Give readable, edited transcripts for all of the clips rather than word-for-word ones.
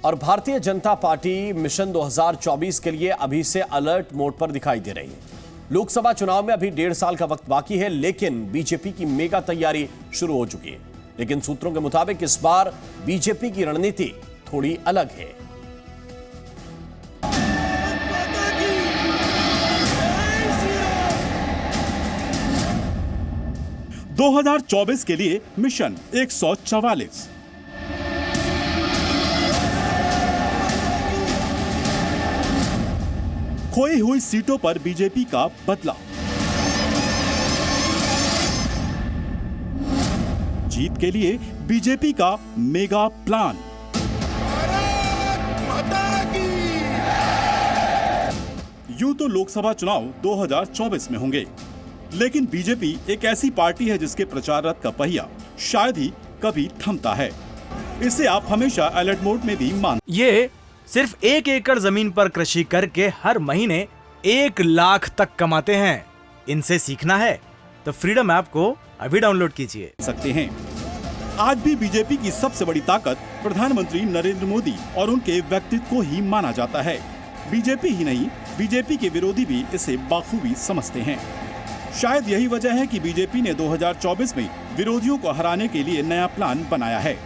और Bharatiya Janata party mission 2024 के लिए अभी से अलर्ट मोड पर दिखाई दे रही है। लोकसभा चुनाव में अभी 1.5 साल का वक्त बाकी है, लेकिन बीजेपी की मेगा तैयारी शुरू हो चुकी है। लेकिन सूत्रों के मुताबिक इस बार बीजेपी की रणनीति थोड़ी अलग है। – 2024 के लिए मिशन 144। खोई हुई सीटों पर बीजेपी का बदलाव। जीत के लिए बीजेपी का मेगा प्लान। यूं तो लोकसभा चुनाव 2024 में होंगे, लेकिन बीजेपी एक ऐसी पार्टी है जिसके प्रचार रथ का पहिया शायद ही कभी थमता है। इसे आप हमेशा अलर्ट मोड में भी मान। ये सिर्फ 1 एकड़ जमीन पर कृषि करके हर महीने 1 लाख तक कमाते हैं। इनसे सीखना है तो फ्रीडम ऐप को अभी डाउनलोड कीजिए। सकते हैं। आज भी बीजेपी की सबसे बड़ी ताकत प्रधानमंत्री नरेंद्र मोदी और उनके व्यक्तित्व को ही माना जाता है। बीजेपी ही नहीं, बीजेपी के विरोधी भी इसे बाखूबी समझते हैं। शायद यही वजह है कि बीजेपी ने 2024 में विरोधियों को हराने के लिए नया प्लान बनाया है।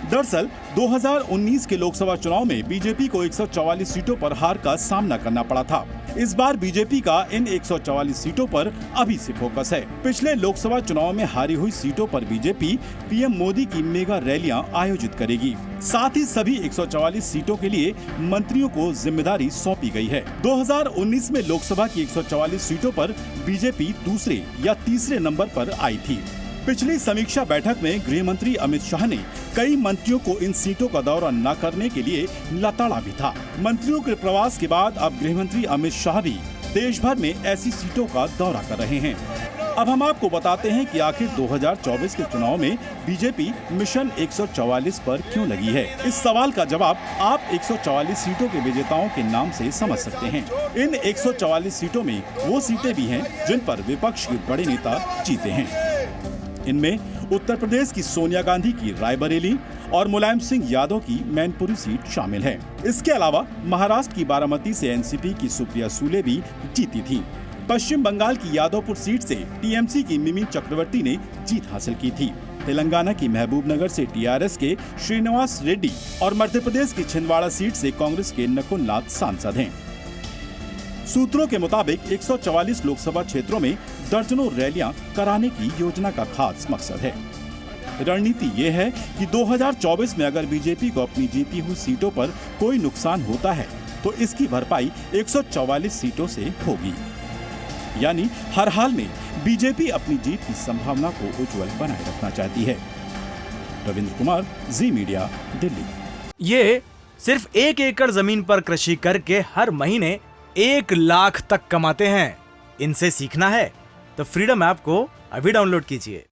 दरअसल 2019 के लोकसभा चुनाव में बीजेपी को 144 सीटों पर हार का सामना करना पड़ा था। इस बार बीजेपी का इन 144 सीटों पर अभी से फोकस है। पिछले लोकसभा चुनाव में हारी हुई सीटों पर बीजेपी पीएम मोदी की मेगा रैलियां आयोजित करेगी। साथ ही सभी 144 सीटों के लिए मंत्रियों को जिम्मेदारी सौंपी गई है। 2019 में लोकसभा की 144 सीटों पर बीजेपी दूसरे या तीसरे नंबर पर आई थी। पिछली समीक्षा बैठक में गृह मंत्री अमित शाह ने कई मंत्रियों को इन सीटों का दौरा न करने के लिए लताड़ा भी था। मंत्रियों के प्रवास के बाद अब गृह मंत्री अमित शाह भी देश भर में ऐसी सीटों का दौरा कर रहे हैं। अब हम आपको बताते हैं कि आखिर 2024 के चुनाव में बीजेपी मिशन 144 पर क्यों लगी है। इस सवाल का जवाब आप 144 सीटों के विजेताओं के नाम से समझ सकते हैं। इन 144 सीटों में वो सीटें भी हैं जिन पर विपक्ष के बड़े नेता जीते हैं। इनमें उत्तर प्रदेश की सोनिया गांधी की रायबरेली और मुलायम सिंह यादव की मैनपुरी सीट शामिल है। इसके अलावा महाराष्ट्र की बारामती से एनसीपी की सुप्रिया सूले भी जीती थी। पश्चिम बंगाल की यादवपुर सीट से टीएमसी की मिमी चक्रवर्ती ने जीत हासिल की थी। तेलंगाना की महबूबनगर से टीआरएस के श्रीनिवास रेड्डी और मध्य प्रदेश की छिंदवाड़ा सीट से कांग्रेस के नकुल नाथ सांसद हैं। सूत्रों के मुताबिक 144 लोकसभा क्षेत्रों में दर्जनों रैलियां कराने की योजना का खास मकसद है। रणनीति ये है कि 2024 में अगर बीजेपी को अपनी जीती हुई सीटों पर कोई नुकसान होता है तो इसकी भरपाई 144 सीटों से होगी। यानी हर हाल में बीजेपी अपनी जीत की संभावना को उज्जवल बनाए रखना चाहती है। रविंद्र कुमार, जी मीडिया, दिल्ली। ये सिर्फ 1 एकड़ जमीन पर कृषि करके हर महीने 1 लाख तक कमाते हैं। इनसे सीखना है तो फ्रीडम ऐप को अभी डाउनलोड कीजिए।